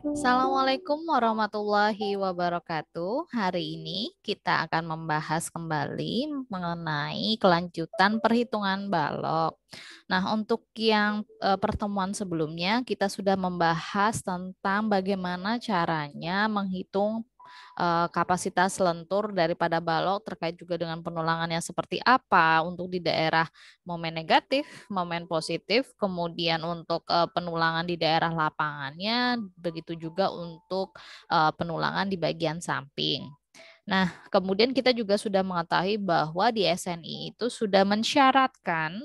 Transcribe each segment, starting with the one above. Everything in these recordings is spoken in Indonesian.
Assalamualaikum warahmatullahi wabarakatuh. Hari ini kita akan membahas kembali mengenai kelanjutan perhitungan balok. Nah, untuk yang pertemuan sebelumnya kita sudah membahas tentang bagaimana caranya menghitung kapasitas lentur daripada balok terkait juga dengan penulangannya seperti apa untuk di daerah momen negatif, momen positif, kemudian untuk penulangan di daerah lapangannya, begitu juga untuk penulangan di bagian samping. Nah, kemudian kita juga sudah mengetahui bahwa di SNI itu sudah mensyaratkan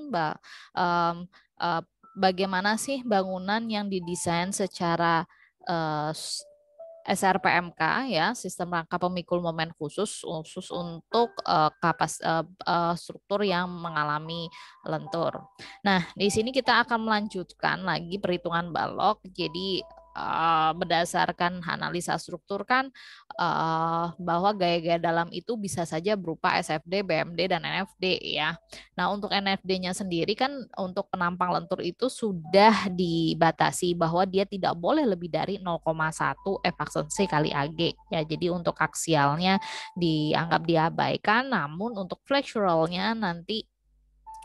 eh, bagaimana sih bangunan yang didesain secara eh, SRPMK ya, sistem rangka pemikul momen khusus untuk struktur yang mengalami lentur. Nah, di sini kita akan melanjutkan lagi perhitungan balok. Jadi berdasarkan analisa struktur kan bahwa gaya-gaya dalam itu bisa saja berupa SFD, BMD, dan NFD ya. Nah, untuk NFD-nya sendiri kan untuk penampang lentur itu sudah dibatasi bahwa dia tidak boleh lebih dari 0,1 F aksensi kali AG ya. Jadi untuk aksialnya dianggap diabaikan, namun untuk flexuralnya nanti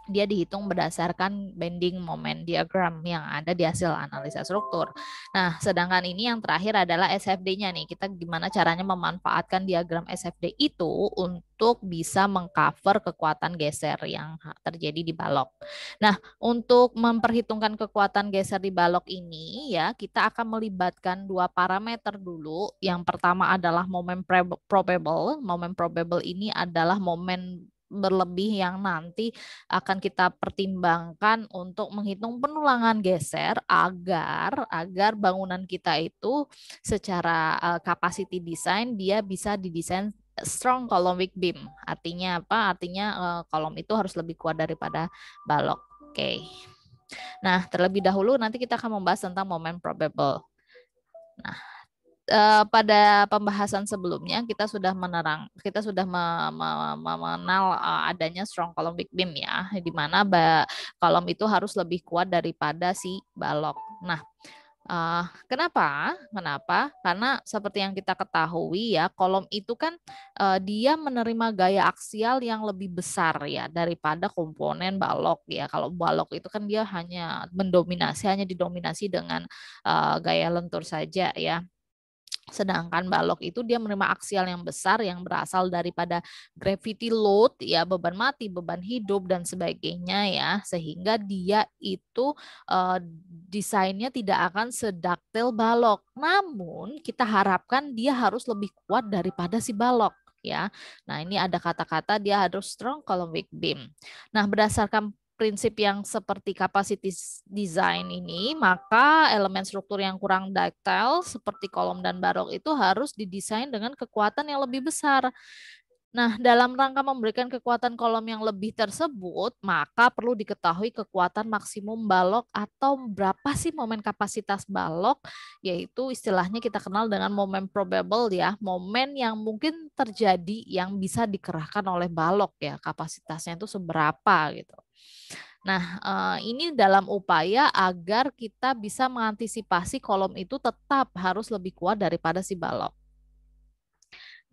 dia dihitung berdasarkan bending moment diagram yang ada di hasil analisa struktur. Nah, sedangkan ini yang terakhir adalah SFD-nya nih. Kita gimana caranya memanfaatkan diagram SFD itu untuk bisa mengcover kekuatan geser yang terjadi di balok. Nah, untuk memperhitungkan kekuatan geser di balok ini ya, kita akan melibatkan dua parameter dulu. Yang pertama adalah moment probable. Moment probable ini adalah momen berlebih yang nanti akan kita pertimbangkan untuk menghitung penulangan geser agar bangunan kita itu secara capacity design dia bisa didesain strong column weak beam. Artinya apa? Artinya kolom itu harus lebih kuat daripada balok. Oke. Nah, terlebih dahulu nanti kita akan membahas tentang moment probable. Nah, pada pembahasan sebelumnya kita sudah mengenal adanya strong column weak beam ya, di mana kolom itu harus lebih kuat daripada si balok. Nah, kenapa? Kenapa? Karena seperti yang kita ketahui ya, kolom itu kan dia menerima gaya aksial yang lebih besar ya daripada komponen balok ya. Kalau balok itu kan dia hanya didominasi dengan gaya lentur saja ya. Sedangkan balok itu dia menerima aksial yang besar yang berasal daripada gravity load ya, beban mati, beban hidup dan sebagainya ya, sehingga dia itu desainnya tidak akan sedaktil balok. Namun kita harapkan dia harus lebih kuat daripada si balok ya. Nah, ini ada kata-kata dia harus strong column weak beam. Nah, berdasarkan prinsip yang seperti capacity design ini, maka elemen struktur yang kurang ductile seperti kolom dan barok itu harus didesain dengan kekuatan yang lebih besar. Nah, dalam rangka memberikan kekuatan kolom yang lebih tersebut, maka perlu diketahui kekuatan maksimum balok atau berapa sih momen kapasitas balok, yaitu istilahnya kita kenal dengan momen probable ya, momen yang mungkin terjadi yang bisa dikerahkan oleh balok ya, kapasitasnya itu seberapa gitu. Nah, ini dalam upaya agar kita bisa mengantisipasi kolom itu tetap harus lebih kuat daripada si balok.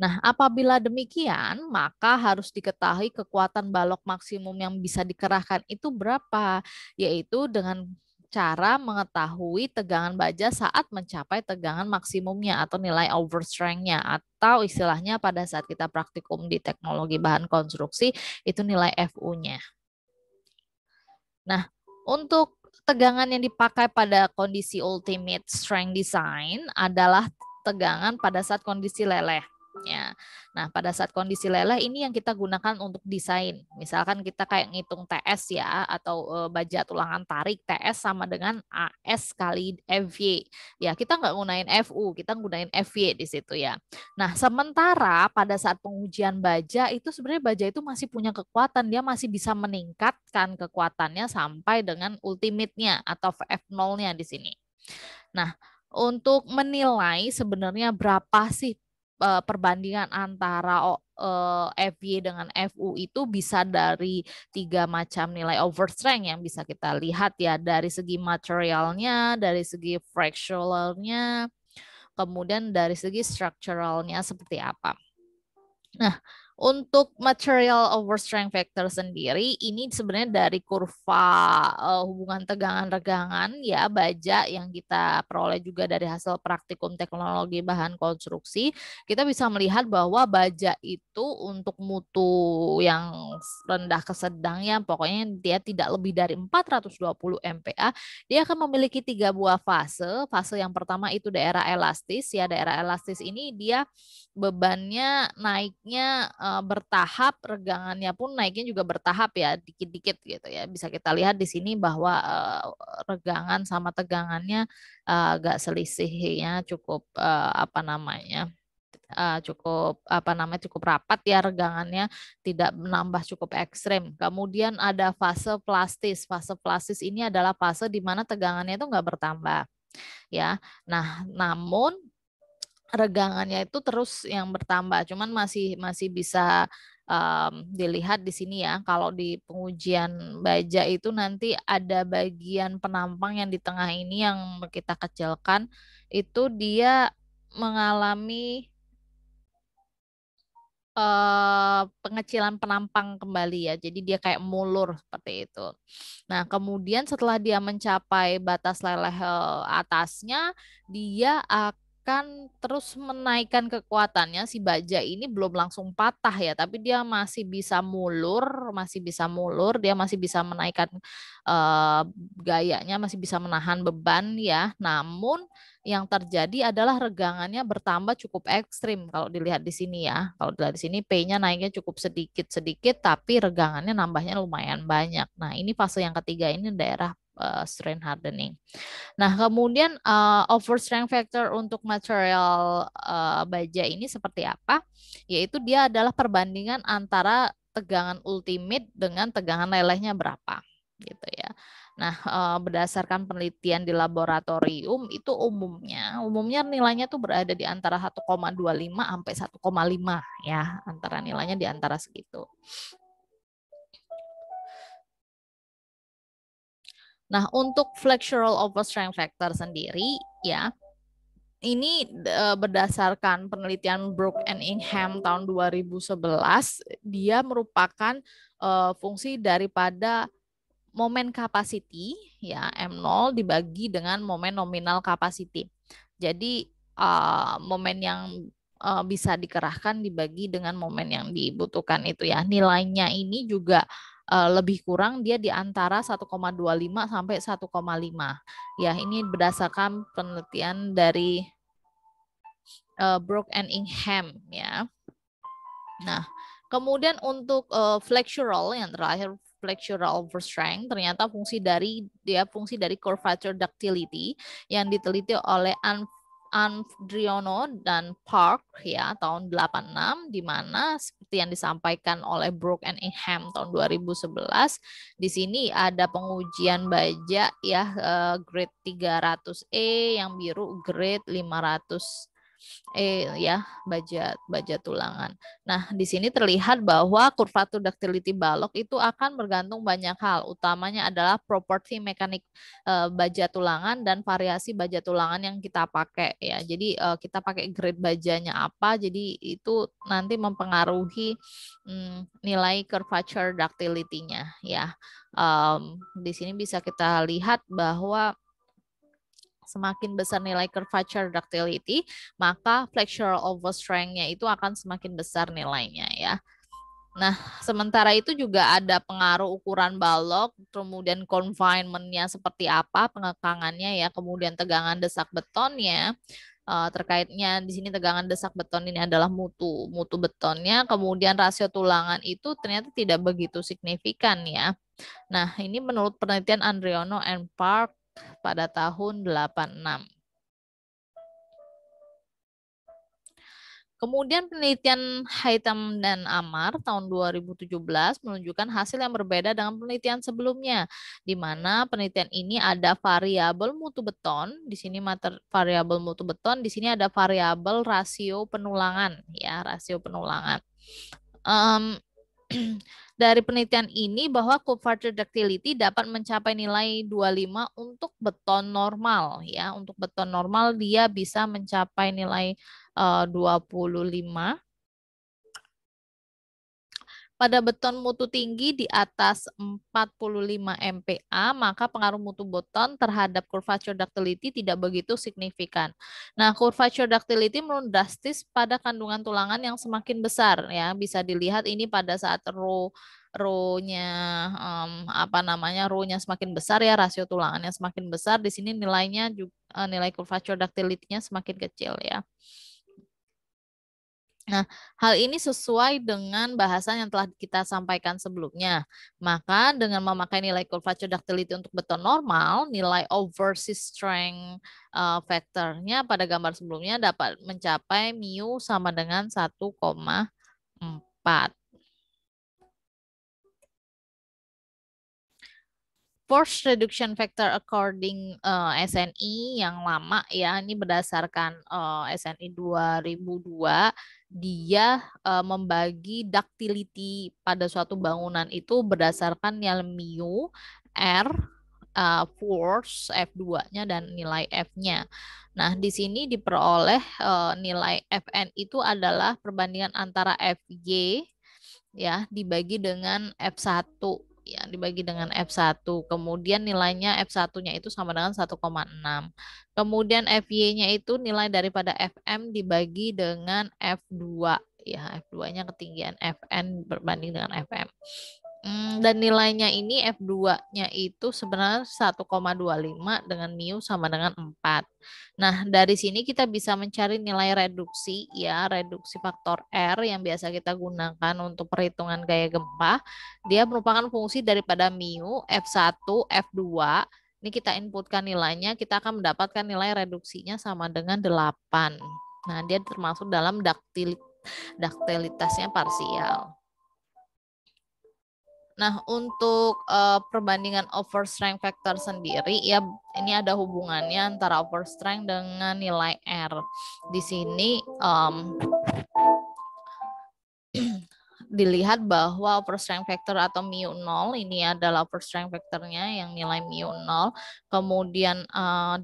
Nah, apabila demikian, maka harus diketahui kekuatan balok maksimum yang bisa dikerahkan itu berapa, yaitu dengan cara mengetahui tegangan baja saat mencapai tegangan maksimumnya atau nilai overstrength-nya, atau istilahnya pada saat kita praktikum di teknologi bahan konstruksi itu nilai FU-nya. Nah, untuk tegangan yang dipakai pada kondisi ultimate strength design adalah tegangan pada saat kondisi leleh. Ya. Nah, pada saat kondisi leleh ini yang kita gunakan untuk desain. Misalkan kita kayak ngitung TS ya, atau baja tulangan tarik, TS sama dengan AS kali FY. Ya, kita nggak gunain FU, kita gunain FY di situ ya. Nah, sementara pada saat pengujian baja itu sebenarnya baja itu masih punya kekuatan, dia masih bisa meningkatkan kekuatannya sampai dengan ultimate-nya atau F0-nya di sini. Nah, untuk menilai sebenarnya berapa sih perbandingan antara FY dengan FU itu bisa dari tiga macam nilai overstrength yang bisa kita lihat ya, dari segi materialnya, dari segi fractionalnya, kemudian dari segi strukturalnya seperti apa. Nah, untuk material overstrength factor sendiri, ini sebenarnya dari kurva hubungan tegangan-regangan ya baja yang kita peroleh juga dari hasil praktikum teknologi bahan konstruksi, kita bisa melihat bahwa baja itu untuk mutu yang rendah ke sedang ya, pokoknya dia tidak lebih dari 420 MPa, dia akan memiliki 3 buah fase. Fase yang pertama itu daerah elastis ya, daerah elastis ini dia bebannya naiknya bertahap, regangannya pun naiknya juga bertahap ya, dikit-dikit gitu ya. Bisa kita lihat di sini bahwa regangan sama tegangannya agak selisihnya cukup cukup rapat ya, regangannya tidak menambah cukup ekstrim. Kemudian ada fase plastis. Fase plastis ini adalah fase di mana tegangannya itu nggak bertambah ya. Nah, namun regangannya itu terus yang bertambah, cuman masih bisa dilihat di sini ya. Kalau di pengujian baja itu nanti ada bagian penampang yang di tengah ini yang kita kecilkan, itu dia mengalami pengecilan penampang kembali ya. Jadi dia kayak mulur seperti itu. Nah, kemudian setelah dia mencapai batas leleh atasnya, dia akan terus menaikkan kekuatannya. Si baja ini belum langsung patah ya, tapi dia masih bisa mulur, dia masih bisa menaikkan gayanya, masih bisa menahan beban ya. Namun yang terjadi adalah regangannya bertambah cukup ekstrim kalau dilihat di sini ya. Kalau dilihat di sini P-nya naiknya cukup sedikit-sedikit tapi regangannya nambahnya lumayan banyak. Nah, ini fase yang ketiga, ini daerah strain hardening. Nah, kemudian overstrength factor untuk material baja ini seperti apa? Yaitu dia adalah perbandingan antara tegangan ultimate dengan tegangan lelehnya berapa gitu ya. Nah, berdasarkan penelitian di laboratorium itu umumnya nilainya tuh berada di antara 1,25 sampai 1,5 ya, antara nilainya di antara segitu. Nah, untuk flexural overstrength factor sendiri ya, ini berdasarkan penelitian Brook and Ingham tahun 2011, dia merupakan fungsi daripada momen capacity ya M0 dibagi dengan momen nominal capacity. Jadi momen yang bisa dikerahkan dibagi dengan momen yang dibutuhkan itu ya. Nilainya ini juga lebih kurang dia di antara 1,25 sampai 1,5. Ya, ini berdasarkan penelitian dari Brook and Ingham ya. Nah, kemudian untuk flexural yang terakhir, flexural overstrength, ternyata fungsi dari curvature ductility yang diteliti oleh Andriono dan Park ya tahun 86, di mana seperti yang disampaikan oleh Brook and Ingham tahun 2011, di sini ada pengujian baja ya grade 300E, yang biru grade 500 ya baja tulangan. Nah, di sini terlihat bahwa curvature ductility balok itu akan bergantung banyak hal, utamanya adalah properti mekanik baja tulangan dan variasi baja tulangan yang kita pakai ya. Jadi kita pakai grade bajanya apa, jadi itu nanti mempengaruhi nilai curvature ductility-nya ya. Di sini bisa kita lihat bahwa semakin besar nilai curvature ductility, maka flexural overstrength-nya itu akan semakin besar nilainya ya. Nah, sementara itu juga ada pengaruh ukuran balok, kemudian confinement-nya seperti apa, pengekangannya ya, kemudian tegangan desak betonnya. Terkaitnya di sini tegangan desak beton ini adalah mutu betonnya, kemudian rasio tulangan itu ternyata tidak begitu signifikan ya. Nah, ini menurut penelitian Andriono and Park pada tahun 86. Kemudian penelitian Haitham dan Amar tahun 2017 menunjukkan hasil yang berbeda dengan penelitian sebelumnya, di mana penelitian ini ada variabel mutu beton, di sini variabel mutu beton, di sini ada variabel rasio penulangan, ya rasio penulangan. Dari penelitian ini bahwa curvature ductility dapat mencapai nilai 25 untuk beton normal ya. Untuk beton normal dia bisa mencapai nilai 25. Pada beton mutu tinggi di atas 45 MPa, maka pengaruh mutu beton terhadap curvature ductility tidak begitu signifikan. Nah, curvature ductility menurun drastis pada kandungan tulangan yang semakin besar ya. Bisa dilihat ini pada saat row-nya row-nya semakin besar ya, rasio tulangannya semakin besar, di sini nilainya juga nilai curvature ductility-nya semakin kecil ya. Nah, hal ini sesuai dengan bahasan yang telah kita sampaikan sebelumnya. Maka dengan memakai nilai curvature ductility untuk beton normal, nilai overseas strength factor-nya pada gambar sebelumnya dapat mencapai mu sama dengan 1,4. Force reduction factor according SNI yang lama ya, ini berdasarkan SNI 2002, dia membagi ductility pada suatu bangunan itu berdasarkan nilai mu, R, force F2-nya dan nilai F-nya. Nah, di sini diperoleh nilai Fn itu adalah perbandingan antara Fy ya dibagi dengan F1 ya dibagi dengan F1. Kemudian nilainya F1-nya itu sama dengan 1,6. Kemudian Fy-nya itu nilai daripada Fm dibagi dengan F2 ya, F2-nya ketinggian Fn berbanding dengan Fm. Dan nilainya ini F2-nya itu sebenarnya 1,25 dengan mu sama dengan 4. Nah, dari sini kita bisa mencari nilai reduksi ya, reduksi faktor R yang biasa kita gunakan untuk perhitungan gaya gempa. Dia merupakan fungsi daripada mu, F1, F2. Ini kita inputkan nilainya, kita akan mendapatkan nilai reduksinya sama dengan 8. Nah, dia termasuk dalam duktilitasnya parsial. Nah, untuk perbandingan overstrength factor sendiri, ya ini ada hubungannya antara overstrength dengan nilai R. Di sini dilihat bahwa overstrength factor atau mu 0, ini adalah overstrength factornya yang nilai mu 0. Kemudian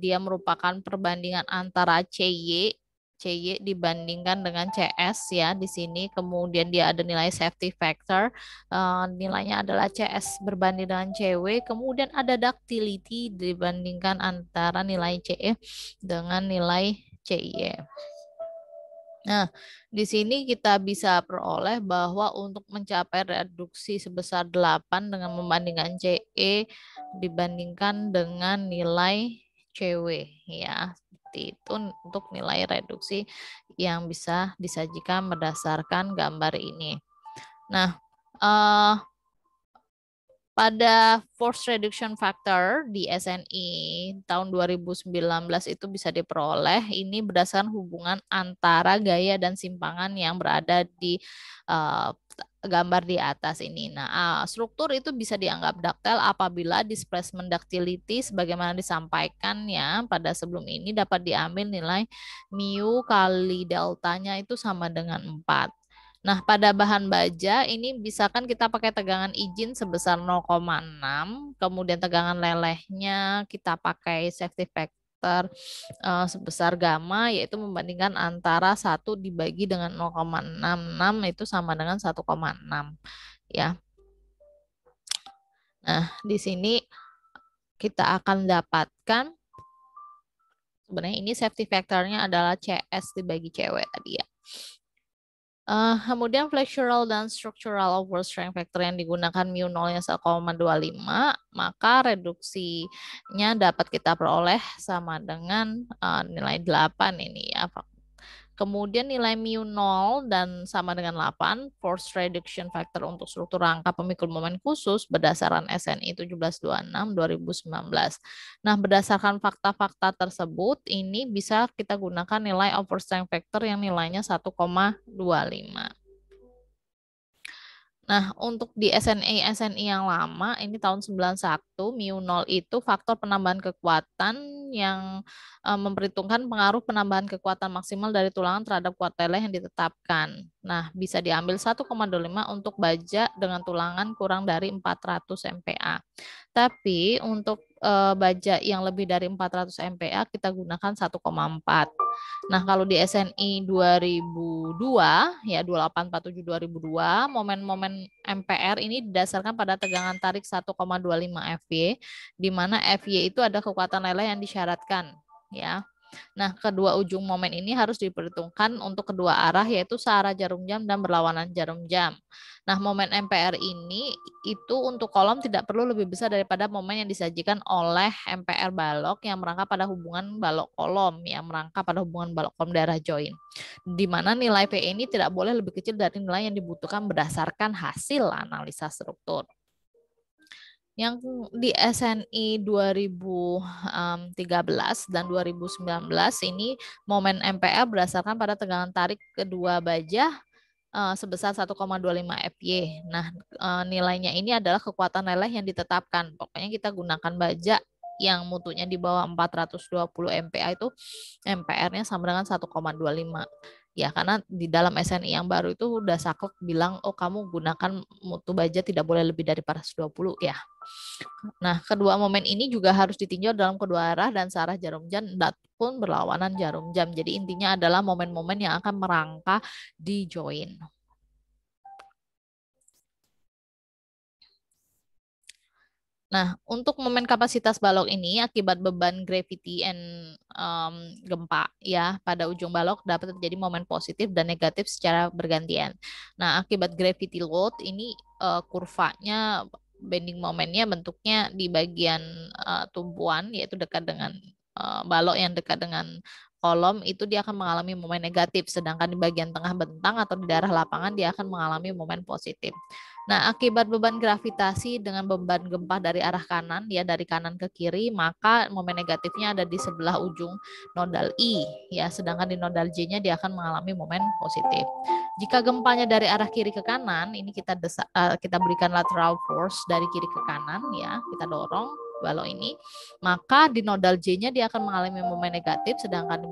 dia merupakan perbandingan antara CY dibandingkan dengan CS ya di sini. Kemudian dia ada nilai safety factor, nilainya adalah CS berbanding dengan CW. Kemudian ada ductility dibandingkan antara nilai CE dengan nilai CY. Nah, di sini kita bisa peroleh bahwa untuk mencapai reduksi sebesar 8 dengan membandingkan CE dibandingkan dengan nilai CW ya. Itu untuk nilai reduksi yang bisa disajikan berdasarkan gambar ini. Nah, pada force reduction factor di SNI tahun 2019 itu bisa diperoleh ini berdasarkan hubungan antara gaya dan simpangan yang berada di gambar di atas ini. Nah, struktur itu bisa dianggap ductile apabila displacement ductility sebagaimana disampaikan ya pada sebelum ini dapat diambil nilai mu kali deltanya itu sama dengan 4. Nah, pada bahan baja ini misalkan kita pakai tegangan izin sebesar 0,6, kemudian tegangan lelehnya kita pakai safety factor sebesar gamma, yaitu membandingkan antara 1 dibagi dengan 0,66 itu sama dengan 1,6 ya. Nah, di sini kita akan dapatkan sebenarnya ini safety factornya adalah CS dibagi CW tadi ya. Kemudian flexural dan structural overstrength factor yang digunakan mu 0-nya 1,25, maka reduksinya dapat kita peroleh sama dengan nilai 8 ini ya. Kemudian nilai mu 0 dan sama dengan 8, force reduction factor untuk struktur rangka pemikul momen khusus berdasarkan SNI 1726 2019. Nah, berdasarkan fakta-fakta tersebut, ini bisa kita gunakan nilai overstrength factor yang nilainya 1,25. Nah, untuk di SNI yang lama, ini tahun 91, mu 0 itu faktor penambahan kekuatan yang memperhitungkan pengaruh penambahan kekuatan maksimal dari tulangan terhadap kuat leleh yang ditetapkan. Nah, bisa diambil 1,25 untuk baja dengan tulangan kurang dari 400 MPa. Tapi untuk baja yang lebih dari 400 MPa kita gunakan 1,4. Nah, kalau di SNI 2002 ya 2847 2002, momen-momen MPR ini didasarkan pada tegangan tarik 1,25 FY, di mana FY itu ada kekuatan leleh yang disyaratkan ya. Nah, kedua ujung momen ini harus diperhitungkan untuk kedua arah, yaitu searah jarum jam dan berlawanan jarum jam. Nah, momen MPR ini itu untuk kolom tidak perlu lebih besar daripada momen yang disajikan oleh MPR balok yang merangkap pada hubungan balok kolom, yang merangkap pada hubungan balok kolom daerah join. Di mana nilai PE ini tidak boleh lebih kecil dari nilai yang dibutuhkan berdasarkan hasil analisa struktur. Yang di SNI 2013 dan 2019 ini momen MPR berdasarkan pada tegangan tarik kedua baja sebesar 1,25 FY. Nah, nilainya ini adalah kekuatan leleh yang ditetapkan. Pokoknya kita gunakan baja yang mutunya di bawah 420 MPa itu MPR-nya sama dengan 1,25. Ya, karena di dalam SNI yang baru itu udah saklek bilang, oh kamu gunakan mutu baja tidak boleh lebih dari 420 ya. Nah, kedua momen ini juga harus ditinjau dalam kedua arah dan searah jarum jam pun berlawanan jarum jam. Jadi intinya adalah momen-momen yang akan merangka di join. Nah, untuk momen kapasitas balok ini akibat beban gravity and gempa ya pada ujung balok dapat terjadi momen positif dan negatif secara bergantian. Nah, akibat gravity load ini kurvanya bending momennya bentuknya di bagian tumpuan yaitu dekat dengan balok yang dekat dengan kolom itu dia akan mengalami momen negatif, sedangkan di bagian tengah bentang atau di daerah lapangan dia akan mengalami momen positif. Nah, akibat beban gravitasi dengan beban gempa dari arah kanan, ya dari kanan ke kiri, maka momen negatifnya ada di sebelah ujung nodal I, ya. Sedangkan di nodal J-nya dia akan mengalami momen positif. Jika gempanya dari arah kiri ke kanan, ini kita berikan lateral force dari kiri ke kanan, ya, kita dorong balok ini, maka di nodal J-nya dia akan mengalami momen negatif, sedangkan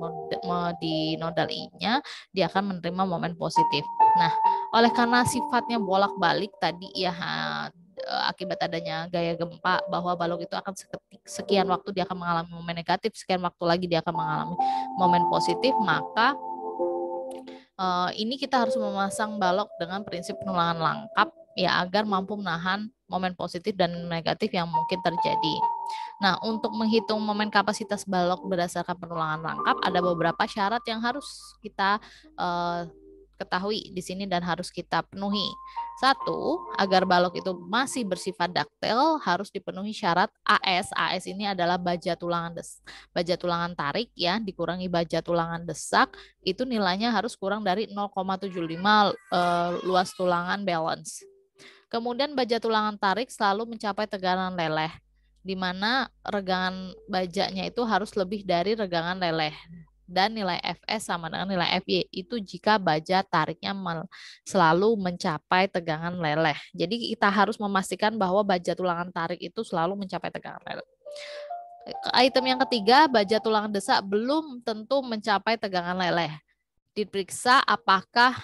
di nodal I-nya dia akan menerima momen positif. Nah, oleh karena sifatnya bolak-balik tadi ya akibat adanya gaya gempa bahwa balok itu akan sekian waktu dia akan mengalami momen negatif, sekian waktu lagi dia akan mengalami momen positif, maka ini kita harus memasang balok dengan prinsip penulangan lengkap ya agar mampu menahan momen positif dan negatif yang mungkin terjadi. Nah, untuk menghitung momen kapasitas balok berdasarkan penulangan lengkap ada beberapa syarat yang harus kita ketahui di sini dan harus kita penuhi. Satu, agar balok itu masih bersifat daktil harus dipenuhi syarat AS. AS ini adalah baja tulangan tarik ya dikurangi baja tulangan desak itu nilainya harus kurang dari 0,75 luas tulangan balance. Kemudian baja tulangan tarik selalu mencapai tegangan leleh, di mana regangan bajanya itu harus lebih dari regangan leleh. Dan nilai Fs sama dengan nilai Fy itu jika baja tariknya selalu mencapai tegangan leleh. Jadi kita harus memastikan bahwa baja tulangan tarik itu selalu mencapai tegangan leleh. Item yang ketiga, baja tulangan desak belum tentu mencapai tegangan leleh. Diperiksa apakah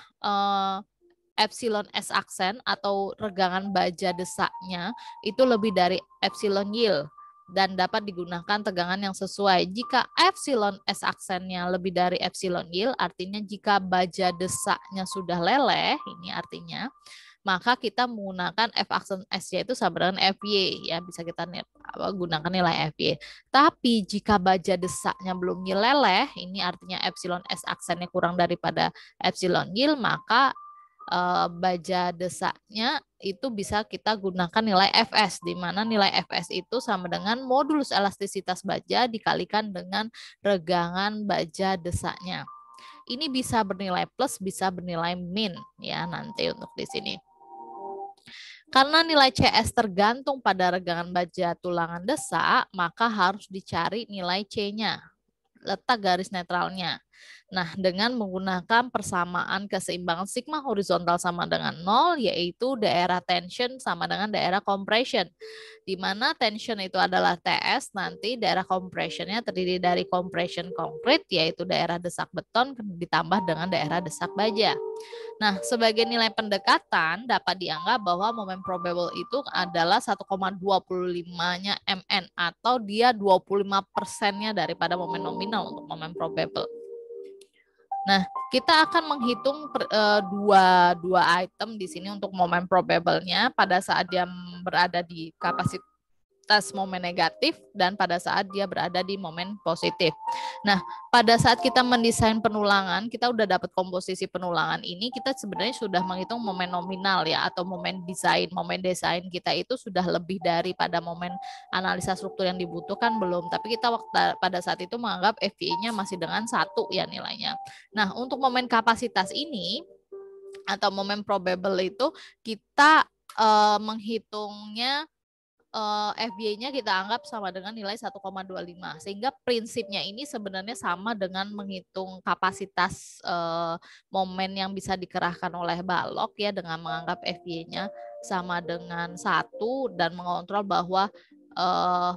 epsilon S aksen atau regangan baja desaknya itu lebih dari epsilon yield dan dapat digunakan tegangan yang sesuai. Jika epsilon S aksennya lebih dari epsilon yield, artinya jika baja desaknya sudah leleh, ini artinya, maka kita menggunakan F aksen S yaitu sama dengan FY, ya bisa kita gunakan nilai FY. Tapi jika baja desaknya belum leleh, ini artinya epsilon S aksennya kurang daripada epsilon yield, maka baja desaknya itu bisa kita gunakan nilai Fs, di mana nilai Fs itu sama dengan modulus elastisitas baja dikalikan dengan regangan baja desaknya. Ini bisa bernilai plus, bisa bernilai min ya nanti untuk di sini. Karena nilai CS tergantung pada regangan baja tulangan desak, maka harus dicari nilai C-nya, letak garis netralnya. Nah, dengan menggunakan persamaan keseimbangan sigma horizontal sama dengan 0, yaitu daerah tension sama dengan daerah compression. Di mana tension itu adalah TS, nanti daerah compressionnya terdiri dari compression konkret, yaitu daerah desak beton ditambah dengan daerah desak baja. Nah, sebagai nilai pendekatan dapat dianggap bahwa momen probable itu adalah 1,25-nya Mn atau dia 25%-nya daripada momen nominal untuk momen probable. Nah, kita akan menghitung dua item di sini untuk momen probable-nya pada saat dia berada di kapasitas momen negatif dan pada saat dia berada di momen positif. Nah, pada saat kita mendesain penulangan, kita udah dapat komposisi penulangan ini, kita sebenarnya sudah menghitung momen nominal ya, atau momen desain. Momen desain kita itu sudah lebih daripada momen analisa struktur yang dibutuhkan belum, tapi kita pada saat itu menganggap FVA-nya masih dengan 1 ya nilainya. Nah, untuk momen kapasitas ini atau momen probable itu kita menghitungnya FBA-nya kita anggap sama dengan nilai 1,25. Sehingga prinsipnya ini sebenarnya sama dengan menghitung kapasitas momen yang bisa dikerahkan oleh balok ya, dengan menganggap FBA-nya sama dengan 1 dan mengontrol bahwa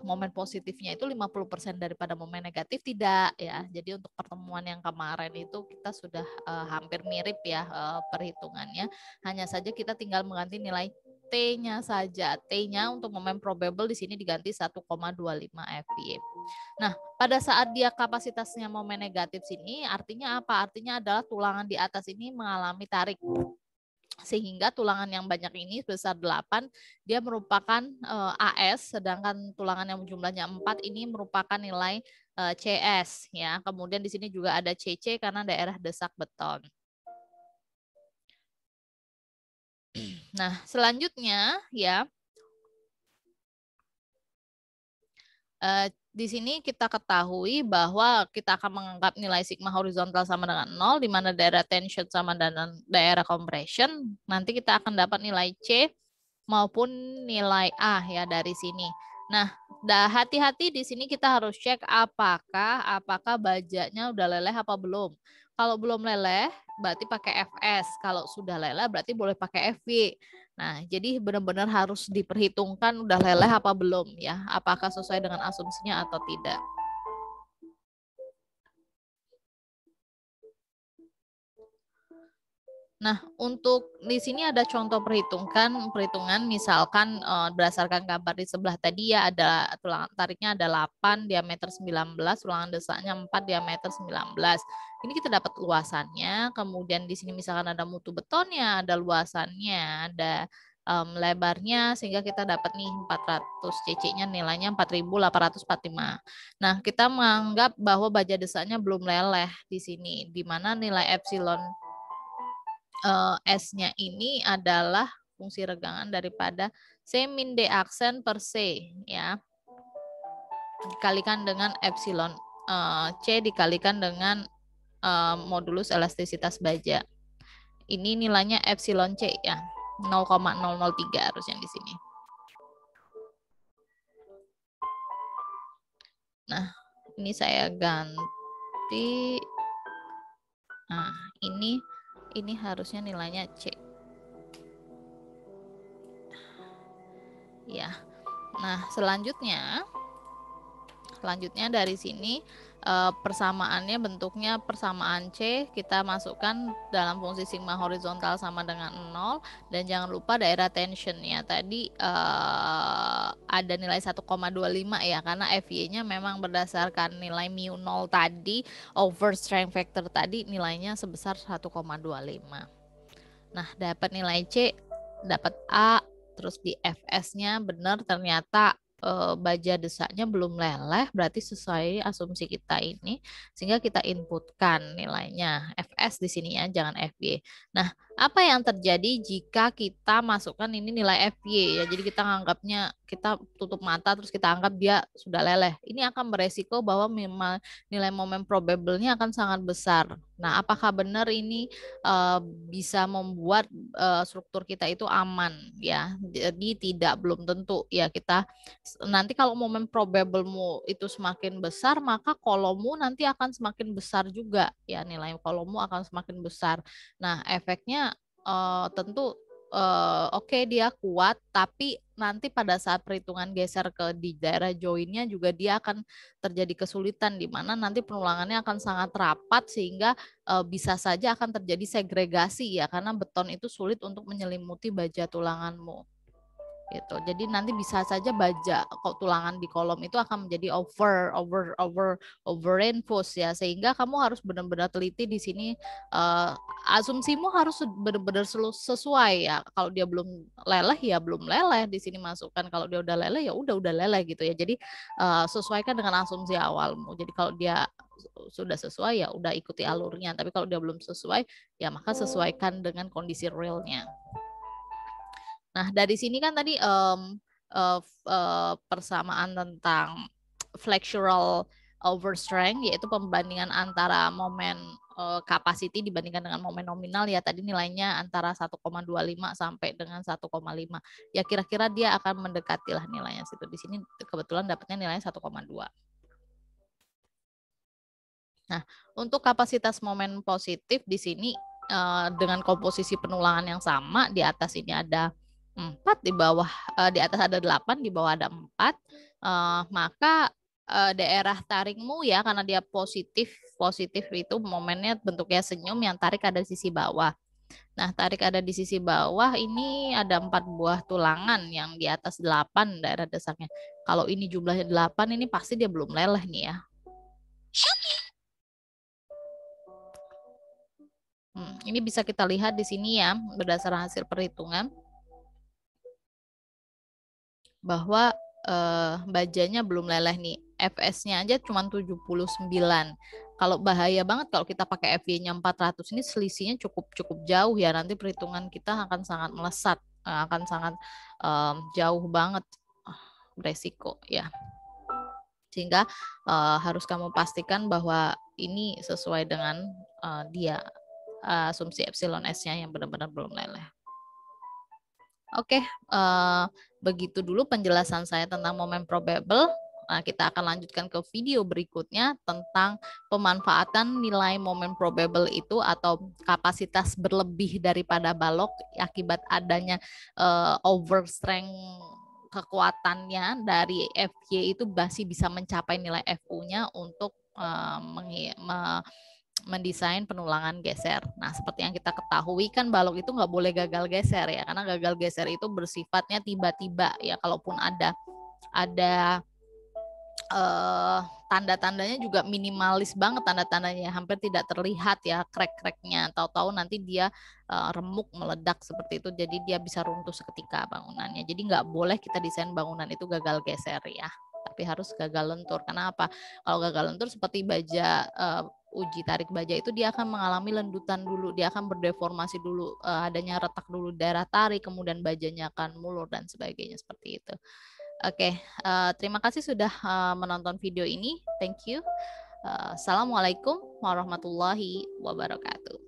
momen positifnya itu 50% daripada momen negatif tidak ya. Jadi untuk pertemuan yang kemarin itu kita sudah hampir mirip ya perhitungannya. Hanya saja kita tinggal mengganti nilai T-nya saja. T-nya untuk momen probable di sini diganti 1,25 FPM. Nah, pada saat dia kapasitasnya momen negatif sini, artinya apa? Artinya adalah tulangan di atas ini mengalami tarik. Sehingga tulangan yang banyak ini sebesar 8, dia merupakan AS, sedangkan tulangan yang jumlahnya 4 ini merupakan nilai CS. Ya. Kemudian di sini juga ada CC karena daerah desak beton. Nah, selanjutnya ya, di sini kita ketahui bahwa kita akan menganggap nilai sigma horizontal sama dengan 0, di mana daerah tension sama dengan daerah compression. Nanti kita akan dapat nilai C maupun nilai A ya dari sini. Nah, hati-hati di sini kita harus cek apakah bajanya udah leleh apa belum. Kalau belum leleh, berarti pakai FS. Kalau sudah leleh, berarti boleh pakai FV. Nah, jadi benar-benar harus diperhitungkan udah leleh apa belum ya. Apakah sesuai dengan asumsinya atau tidak. Nah, untuk di sini ada contoh perhitungan misalkan berdasarkan gambar di sebelah tadi ya, ada tulangan tariknya ada 8, diameter 19, tulangan desaknya 4, diameter 19. Ini kita dapat luasannya, kemudian di sini misalkan ada mutu betonnya, ada luasannya, ada lebarnya, sehingga kita dapat nih 400 cc-nya nilainya 4.845. Nah, kita menganggap bahwa baja desaknya belum leleh di sini, di mana nilai epsilon S-nya ini adalah fungsi regangan daripada C min D aksen per C ya, dikalikan dengan epsilon C dikalikan dengan modulus elastisitas baja. Ini nilainya epsilon C ya, 0,003 harusnya di sini. Nah, ini saya ganti. Nah, ini harusnya nilainya C. Ya. Nah, selanjutnya dari sini persamaannya bentuknya persamaan C, kita masukkan dalam fungsi sigma horizontal sama dengan 0, dan jangan lupa daerah tensionnya tadi ada nilai 1,25 ya, karena FY-nya memang berdasarkan nilai mu 0 tadi over strength factor tadi nilainya sebesar 1,25. Nah, dapat nilai C, dapat A, terus di FS-nya benar ternyata baja desaknya belum leleh, berarti sesuai asumsi kita ini, sehingga kita inputkan nilainya FS di sini ya, jangan FB. Nah, Apa yang terjadi jika kita masukkan ini nilai FY ya. Jadi kita nganggapnya kita tutup mata terus kita anggap dia sudah leleh. Ini akan beresiko bahwa memang nilai moment probable-nya akan sangat besar. Nah, apakah benar ini bisa membuat struktur kita itu aman ya? Jadi tidak belum tentu ya kita nanti kalau moment probable-mu itu semakin besar, maka kolommu nanti akan semakin besar juga ya, nilai kolommu akan semakin besar. Nah, efeknya tentu oke dia kuat, tapi nanti pada saat perhitungan geser ke di daerah joinnya juga dia akan terjadi kesulitan di mana nanti penulangannya akan sangat rapat sehingga bisa saja akan terjadi segregasi ya karena beton itu sulit untuk menyelimuti baja tulanganmu gitu. Jadi nanti bisa saja baja kok tulangan di kolom itu akan menjadi over reinforce ya sehingga kamu harus benar-benar teliti di sini asumsimu harus benar-benar sesuai ya. Kalau dia belum leleh ya belum leleh di sini masukkan. Kalau dia udah leleh ya udah leleh gitu ya. Jadi sesuaikan dengan asumsi awalmu. Jadi kalau dia sudah sesuai ya udah ikuti alurnya. Tapi kalau dia belum sesuai ya maka sesuaikan dengan kondisi realnya. Nah, dari sini kan tadi persamaan tentang flexural overstrength, yaitu pembandingan antara momen capacity dibandingkan dengan momen nominal ya tadi nilainya antara 1,25 sampai dengan 1,5. Ya kira-kira dia akan mendekati lah nilainya situ. Di sini kebetulan dapatnya nilainya 1,2. Nah, untuk kapasitas momen positif di sini dengan komposisi penulangan yang sama, di atas ini ada 4, di bawah di atas ada 8, di bawah ada 4, maka daerah taringmu ya karena dia positif, positif itu momennya bentuknya senyum yang tarik ada di sisi bawah. Nah, tarik ada di sisi bawah ini ada 4 buah tulangan yang di atas 8 daerah dasarnya. Kalau ini jumlahnya 8 ini pasti dia belum leleh nih ya. Ini bisa kita lihat di sini ya, berdasarkan hasil perhitungan bahwa bajanya belum leleh nih. FS-nya aja cuma 79. Kalau bahaya banget kalau kita pakai FY-nya 400 ini selisihnya cukup jauh ya. Nanti perhitungan kita akan sangat melesat, akan sangat jauh banget beresiko ya. Sehingga harus kamu pastikan bahwa ini sesuai dengan dia asumsi epsilon S-nya yang benar-benar belum leleh. Oke, begitu dulu penjelasan saya tentang momen probable. Nah, kita akan lanjutkan ke video berikutnya tentang pemanfaatan nilai momen probable itu atau kapasitas berlebih daripada balok akibat adanya overstrength kekuatannya dari FY itu masih bisa mencapai nilai FU-nya untuk mendesain penulangan geser. Nah, seperti yang kita ketahui kan balok itu nggak boleh gagal geser ya, karena gagal geser itu bersifatnya tiba-tiba ya. Kalaupun ada tanda-tandanya juga minimalis banget tanda-tandanya, hampir tidak terlihat ya crack-cracknya. Tahu-tahu nanti dia remuk meledak seperti itu, jadi dia bisa runtuh seketika bangunannya. Jadi nggak boleh kita desain bangunan itu gagal geser ya, tapi harus gagal lentur. Karena apa? Kalau gagal lentur seperti baja uji tarik baja itu dia akan mengalami lendutan dulu, dia akan berdeformasi dulu, adanya retak dulu daerah tarik, kemudian bajanya akan mulur dan sebagainya seperti itu. Oke, terima kasih sudah menonton video ini. Thank you. Assalamualaikum warahmatullahi wabarakatuh.